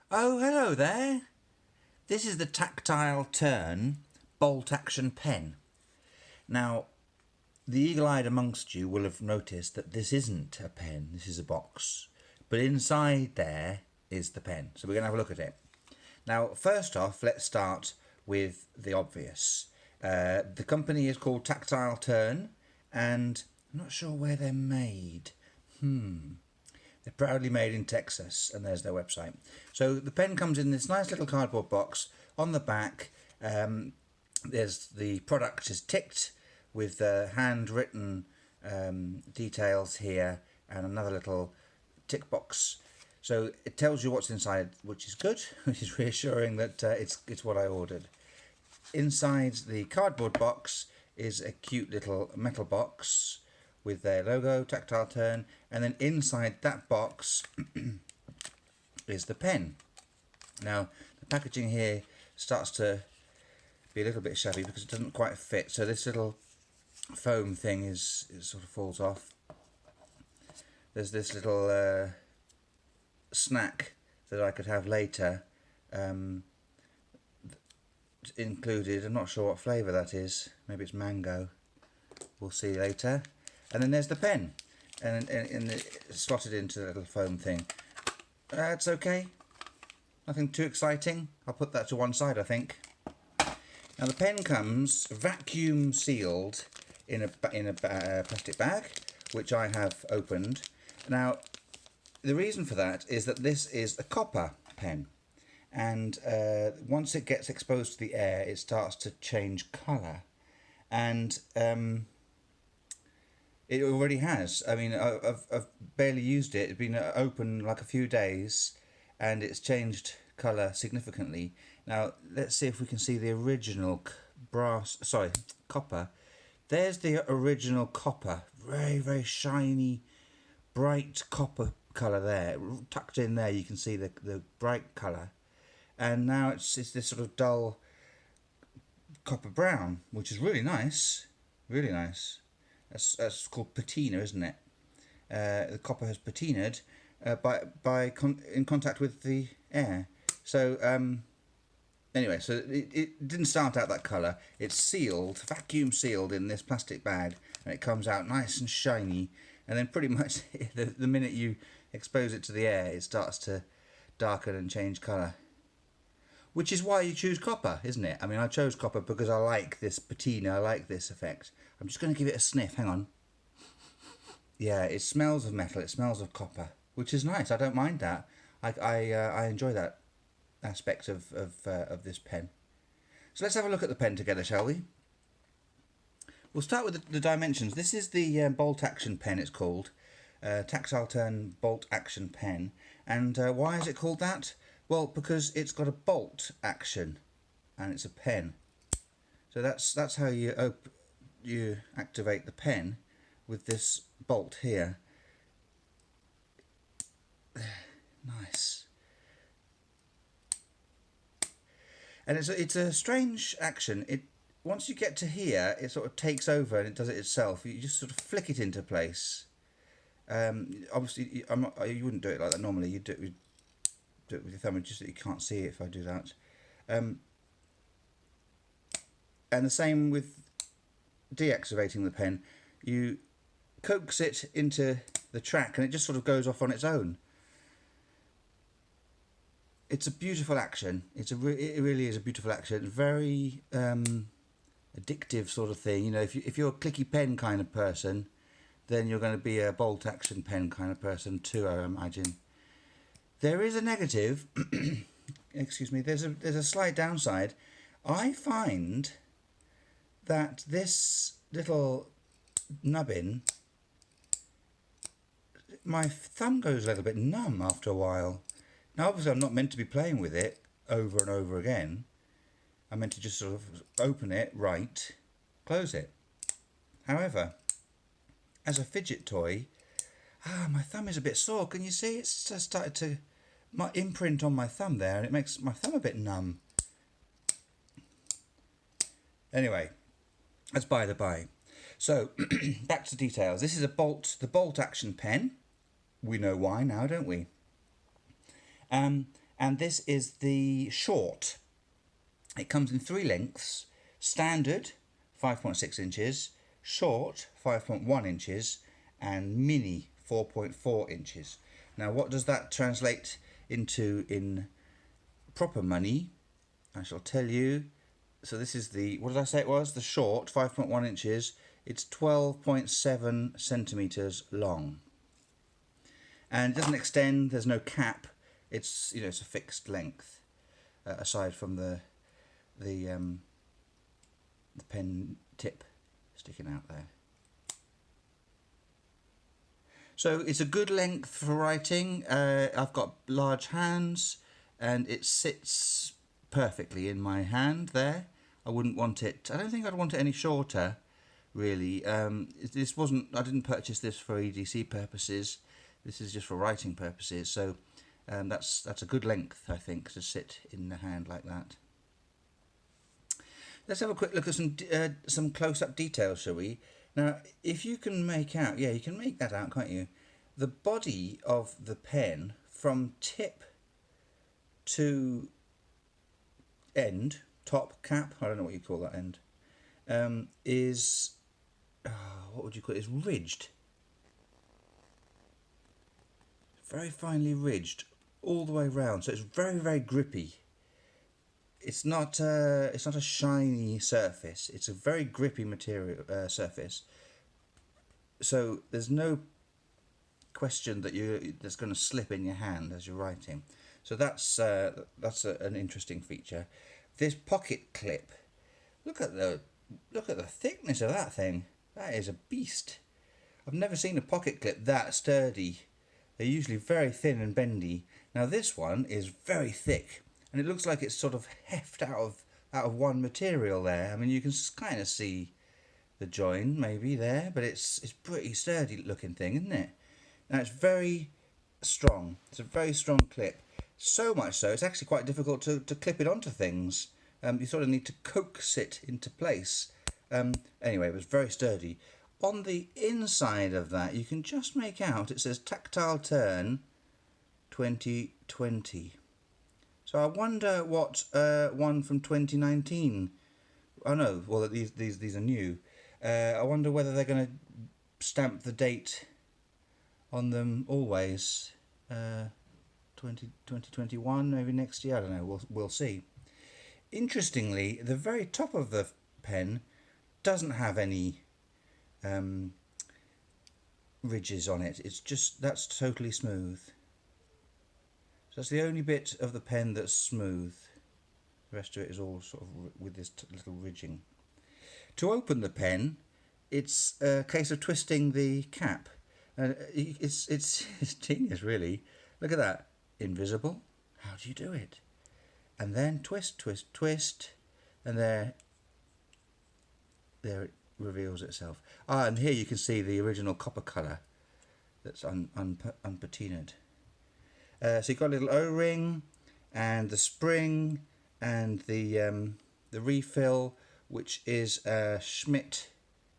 Oh, hello there. This is the Tactile Turn Bolt Action pen. Now, the eagle-eyed amongst you will have noticed that this isn't a pen, this is a box. But inside there is the pen, so we're going to have a look at it. Now, first off, let's start with the obvious. The company is called Tactile Turn, and I'm not sure where they're made. They're proudly made in Texas, and there's their website. So the pen comes in this nice little cardboard box. On the back, there's the product is ticked with handwritten details here, and another little tick box. So it tells you what's inside, which is good, which is reassuring that it's what I ordered. Inside the cardboard box is a cute little metal box with their logo, Tactile Turn, and then inside that box is the pen. Now, the packaging here starts to be a little bit shabby because it doesn't quite fit, so this little foam thing it sort of falls off. There's this little snack that I could have later included. I'm not sure what flavour that is. Maybe it's mango. We'll see later. And then there's the pen, and it's slotted into the little foam thing. It's okay. Nothing too exciting. I'll put that to one side, I think. Now the pen comes vacuum sealed in a plastic bag, which I have opened. Now, the reason for that is that this is a copper pen, and once it gets exposed to the air, it starts to change colour, and it already has. I mean, I've barely used it. It's been open like a few days, and it's changed colour significantly. Now, let's see if we can see the original copper. There's the original copper. Very, very shiny, bright copper colour there. Tucked in there, you can see the bright colour. And now it's this sort of dull copper brown, which is really nice. Really nice. That's called patina, isn't it? The copper has patinaed in contact with the air. So anyway, so it didn't start out that colour. It's sealed, vacuum sealed in this plastic bag, and it comes out nice and shiny. And then pretty much the minute you expose it to the air, it starts to darken and change colour. Which is why you choose copper, isn't it? I mean, I chose copper because I like this patina, I like this effect. I'm just going to give it a sniff, hang on. Yeah, it smells of metal, it smells of copper, which is nice, I don't mind that. I enjoy that aspect of this pen. So let's have a look at the pen together, shall we? We'll start with the dimensions. This is the Bolt Action pen, it's called. Tactile Turn Bolt Action pen. And why is it called that? Well, because it's got a bolt action, and it's a pen. So that's how you activate the pen, with this bolt here. Nice. And it's a strange action. Once you get to here, it sort of takes over and it does it itself. You just sort of flick it into place. Obviously, you wouldn't do it like that normally. You do it with your thumb, just that you can't see it if I do that. And the same with deactivating the pen. You coax it into the track and it just sort of goes off on its own. It's a beautiful action. It really is a beautiful action. Very addictive sort of thing. You know, if you're a clicky pen kind of person, then you're going to be a bolt action pen kind of person too, I imagine. There is a negative. Excuse me. There's a slight downside. I find that this little nubbin, my thumb goes a little bit numb after a while. Now, obviously, I'm not meant to be playing with it over and over again. I'm meant to just sort of open it, right, close it. However, as a fidget toy, my thumb is a bit sore. Can you see? It's just started to imprint on my thumb there, and it makes my thumb a bit numb. Anyway, that's by the by. So, back to details. This is the Bolt Action pen. We know why now, don't we? and this is the short. It comes in 3 lengths: standard 5.6 inches, short 5.1 inches, and mini 4.4 inches. Now, what does that translate into in proper money? I shall tell you. So this is the, what did I say it was? The short, 5.1 inches. It's 12.7 centimetres long. And it doesn't extend, there's no cap. It's, you know, it's a fixed length, aside from the pen tip sticking out there. So it's a good length for writing. I've got large hands and it sits perfectly in my hand there. I wouldn't want it, I don't think I'd want it any shorter, really. This wasn't, I didn't purchase this for EDC purposes. This is just for writing purposes. So that's a good length, I think, to sit in the hand like that. Let's have a quick look at some close-up details, shall we? Now, if you can make out, yeah, you can make that out, can't you? The body of the pen from tip to end, top, cap, I don't know what you call that end, is, what would you call it? It's ridged. Very finely ridged all the way round, so it's very, very grippy. It's not a shiny surface. It's a very grippy material surface. So there's no question that that's going to slip in your hand as you're writing. So that's an interesting feature. This pocket clip. Look at the thickness of that thing. That is a beast. I've never seen a pocket clip that sturdy. They're usually very thin and bendy. Now this one is very thick. And it looks like it's sort of heft out of one material there. I mean, you can kind of see the join maybe there, but it's pretty sturdy looking thing, isn't it? Now it's very strong. It's a very strong clip. So much so, it's actually quite difficult to clip it onto things. You sort of need to coax it into place. Anyway, it was very sturdy. On the inside of that, you can just make out, it says Tactile Turn 2020. So I wonder what one from 2019. Oh no, well these are new. I wonder whether they're going to stamp the date on them always. 2021, maybe next year. I don't know. We'll see. Interestingly, the very top of the pen doesn't have any ridges on it. It's just, that's totally smooth. That's the only bit of the pen that's smooth. The rest of it is all sort of with this little ridging. To open the pen, it's a case of twisting the cap. It's genius, really. Look at that. Invisible. How do you do it? And then twist, twist, twist, and there it reveals itself. And here you can see the original copper colour that's unpatinaed. So you've got a little O-ring and the spring and the refill, which is a Schmidt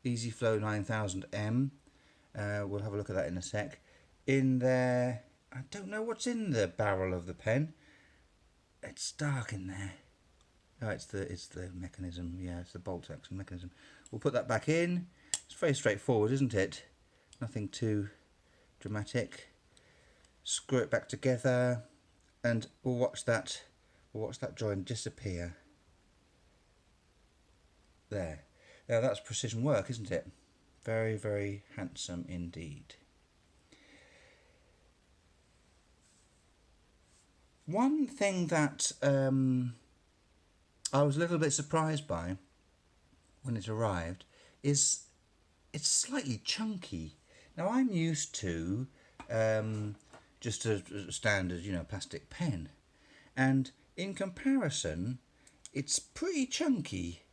EasyFlow 9000M. We'll have a look at that in a sec. In there, I don't know what's in the barrel of the pen. It's dark in there. Oh, it's the mechanism. Yeah, it's the bolt action mechanism. We'll put that back in. It's very straightforward, isn't it? Nothing too dramatic. Screw it back together, and we'll watch that join disappear. There. Now that's precision work, isn't it? Very, very handsome indeed. One thing that I was a little bit surprised by when it arrived is it's slightly chunky. Now I'm used to just a standard, plastic pen, and in comparison, it's pretty chunky.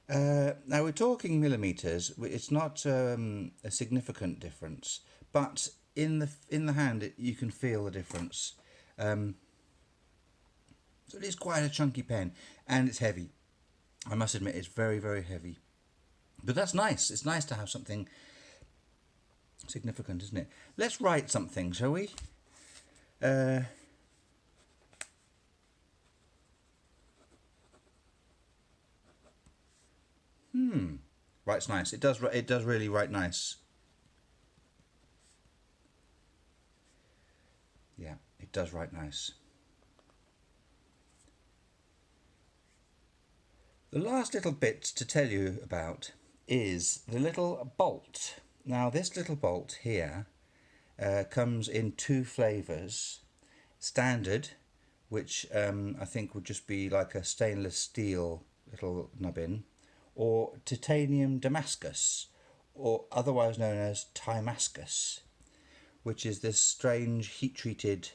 Now we're talking millimeters. It's not a significant difference, but in the hand, you can feel the difference. So it is quite a chunky pen, and it's heavy. I must admit, it's very, very heavy. But that's nice. It's nice to have something significant, isn't it? Let's write something, shall we? Writes nice. It does really write nice. Yeah, it does write nice. The last little bit to tell you about is the little bolt. Now this little bolt here comes in two flavours. Standard, which I think would just be like a stainless steel little nubbin, or titanium Damascus, or otherwise known as Timascus, which is this strange heat-treated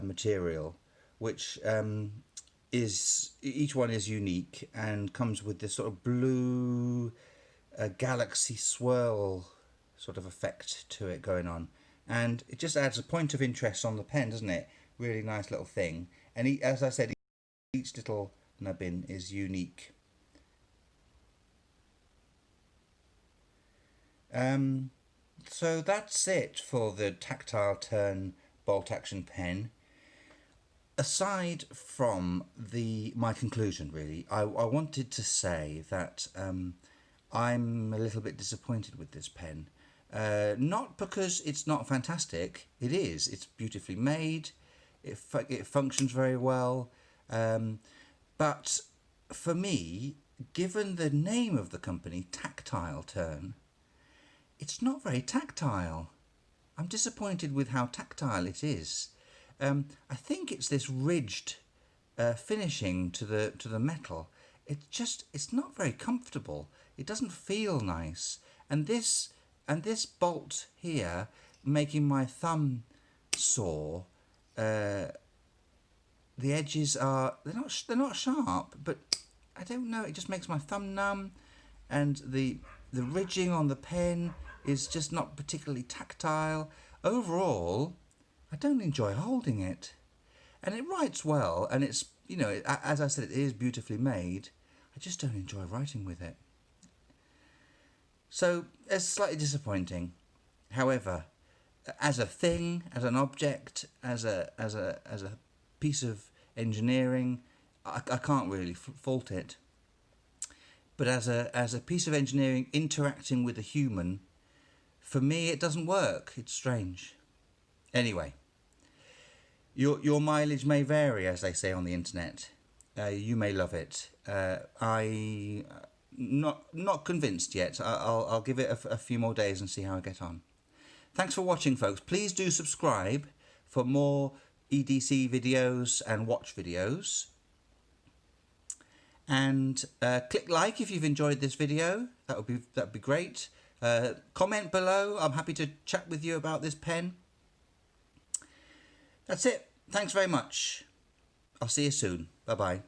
material, which is, each one is unique and comes with this sort of blue galaxy swirl sort of effect to it going on, and it just adds a point of interest on the pen, doesn't it? Really nice little thing. And as I said, each little nubbin is unique. So that's it for the Tactile Turn Bolt Action pen. Aside from my conclusion, really, I wanted to say that I'm a little bit disappointed with this pen. Not because it's not fantastic. It is. It's beautifully made. It functions very well. But for me, given the name of the company, Tactile Turn, it's not very tactile. I'm disappointed with how tactile it is. I think it's this ridged finishing to the metal. It's not very comfortable. It doesn't feel nice. And this bolt here, making my thumb sore. The edges they're not sharp, but I don't know. It just makes my thumb numb, and the ridging on the pen is just not particularly tactile. Overall, I don't enjoy holding it, and it writes well, and it's, you know, as I said, it is beautifully made. I just don't enjoy writing with it. So it's slightly disappointing. However, as a thing, as an object, as a piece of engineering, I can't really fault it. But as a piece of engineering interacting with a human, for me it doesn't work. It's strange. Anyway, your mileage may vary, as they say on the internet. You may love it. I not convinced yet. I'll give it a few more days and see how I get on. Thanks for watching, folks. Please do subscribe for more EDC videos and watch videos. And click like if you've enjoyed this video. That would be great. Comment below. I'm happy to chat with you about this pen. That's it. Thanks very much. I'll see you soon. Bye bye.